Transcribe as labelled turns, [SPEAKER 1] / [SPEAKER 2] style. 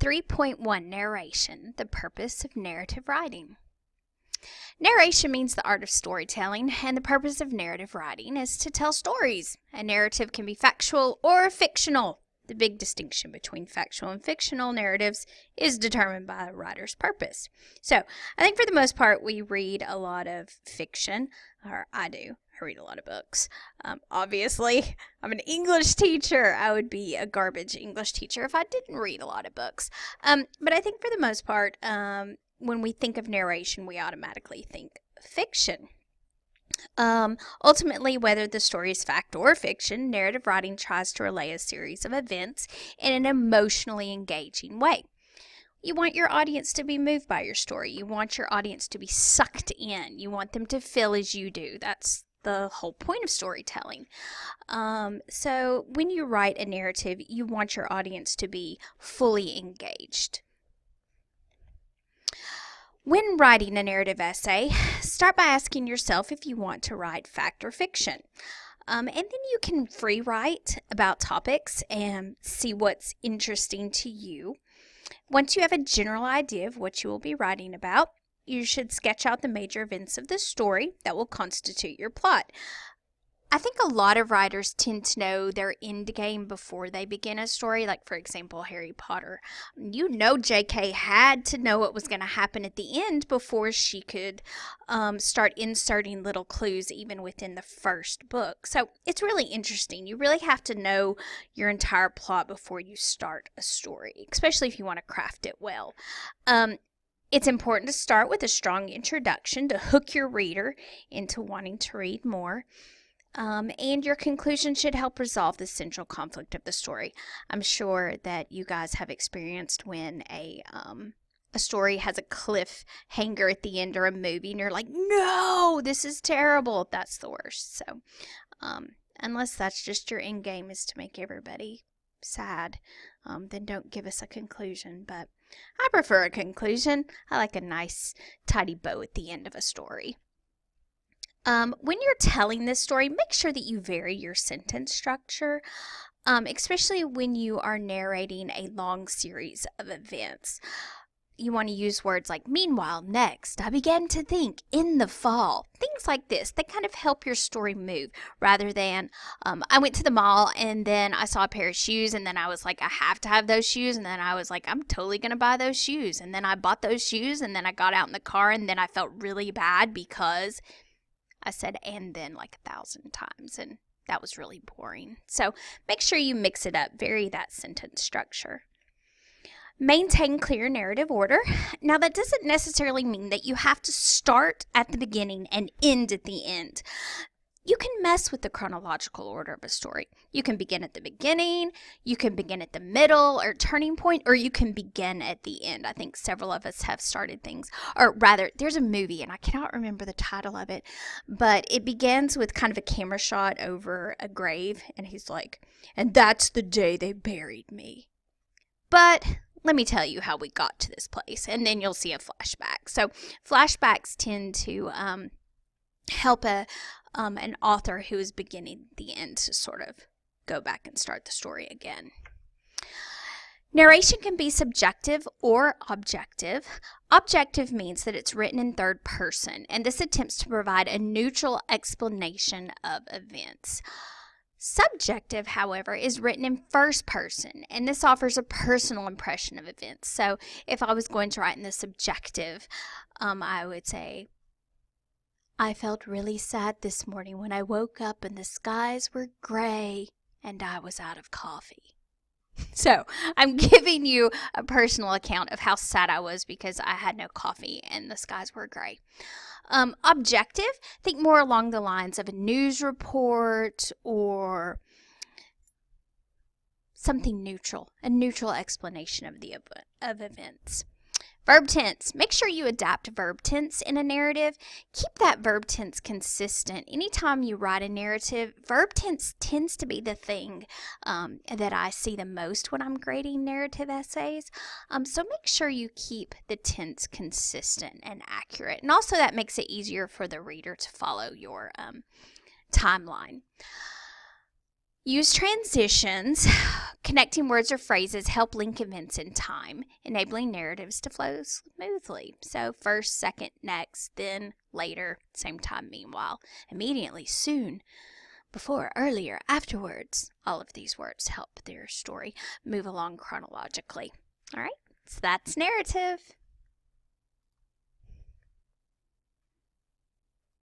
[SPEAKER 1] 3.1 Narration, the purpose of narrative writing. Narration means the art of storytelling, and the purpose of narrative writing is to tell stories. A narrative can be factual or fictional. The big distinction between factual and fictional narratives is determined by a writer's purpose. So, I think for the most part, we read a lot of fiction, or I do. I read a lot of books. Obviously, I'm an English teacher. I would be a garbage English teacher if I didn't read a lot of books. But I think for the most part, when we think of narration, we automatically think fiction. Ultimately, whether the story is fact or fiction, narrative writing tries to relay a series of events in an emotionally engaging way. You want your audience to be moved by your story. You want your audience to be sucked in. You want them to feel as you do. That's the whole point of storytelling. So when you write a narrative, you want your audience to be fully engaged. When writing a narrative essay, start by asking yourself if you want to write fact or fiction. And then you can free write about topics and see what's interesting to you. Once you have a general idea of what you will be writing about, you should sketch out the major events of the story that will constitute your plot. I think a lot of writers tend to know their end game before they begin a story. Like, for example, Harry Potter. You know J.K. had to know what was going to happen at the end before she could start inserting little clues even within the first book. So it's really interesting. You really have to know your entire plot before you start a story, especially if you want to craft it well. It's important to start with a strong introduction to hook your reader into wanting to read more. And your conclusion should help resolve the central conflict of the story. I'm sure that you guys have experienced when a story has a cliffhanger at the end or a movie and you're like, no, this is terrible. That's the worst. So unless that's just your end game is to make everybody sad, then don't give us a conclusion. But I prefer a conclusion. I like a nice tidy bow at the end of a story. When you're telling this story, make sure that you vary your sentence structure, especially when you are narrating a long series of events. You want to use words like, meanwhile, next, I began to think, in the fall. Things like this, they kind of help your story move rather than, I went to the mall and then I saw a pair of shoes and then I was like, I have to have those shoes. And then I was like, I'm totally going to buy those shoes. And then I bought those shoes and then I got out in the car and then I felt really bad because I said and then like 1,000 times, and that was really boring. So make sure you mix it up, vary that sentence structure. Maintain clear narrative order. Now, that doesn't necessarily mean that you have to start at the beginning and end at the end. You can mess with the chronological order of a story. You can begin at the beginning, you can begin at the middle or turning point, or you can begin at the end. I think several of us have started things, or rather, there's a movie, and I cannot remember the title of it, but it begins with kind of a camera shot over a grave, and he's like, and that's the day they buried me. But let me tell you how we got to this place, and then you'll see a flashback. So flashbacks tend to help an author who is beginning the end to sort of go back and start the story again. Narration can be subjective or objective. Objective means that it's written in third person, and this attempts to provide a neutral explanation of events. Subjective, however, is written in first person, and this offers a personal impression of events. So if I was going to write in the subjective, I would say, I felt really sad this morning when I woke up and the skies were gray and I was out of coffee. So I'm giving you a personal account of how sad I was because I had no coffee and the skies were gray. Objective, think more along the lines of a news report or something neutral, a neutral explanation of events. Verb tense. Make sure you adapt verb tense in a narrative. Keep that verb tense consistent. Anytime you write a narrative, verb tense tends to be the thing that I see the most when I'm grading narrative essays. So make sure you keep the tense consistent and accurate. And also that makes it easier for the reader to follow your timeline. Use transitions. Connecting words or phrases help link events in time, enabling narratives to flow smoothly. So first, second, next, then, later, same time, meanwhile, immediately, soon, before, earlier, afterwards. All of these words help their story move along chronologically. All right, so that's narrative.